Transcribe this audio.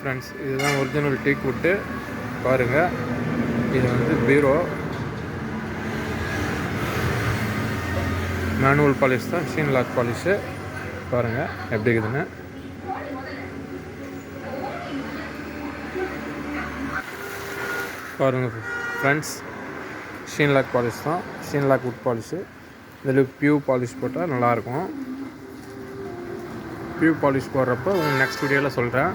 Friends, இதுதான் original டீக் wood. பாருங்கள், இது வந்து பீரோ மேனுவல் பாலிஷ் தான், ஷீன் லாக் பாலிஷு. பாருங்கள் எப்படி இருக்குதுன்னு. பாருங்கள் ஃப்ரெண்ட்ஸ், ஷீன் லாக் பாலிஷ் தான், ஷீன் லாக் வுட் பாலிஷு. இதில் பியூ பாலிஷ் போட்டால் நல்லாயிருக்கும். பியூ பாலிஷ் போடுறப்போ நெக்ஸ்ட் வீடியோவில் சொல்கிறேன்.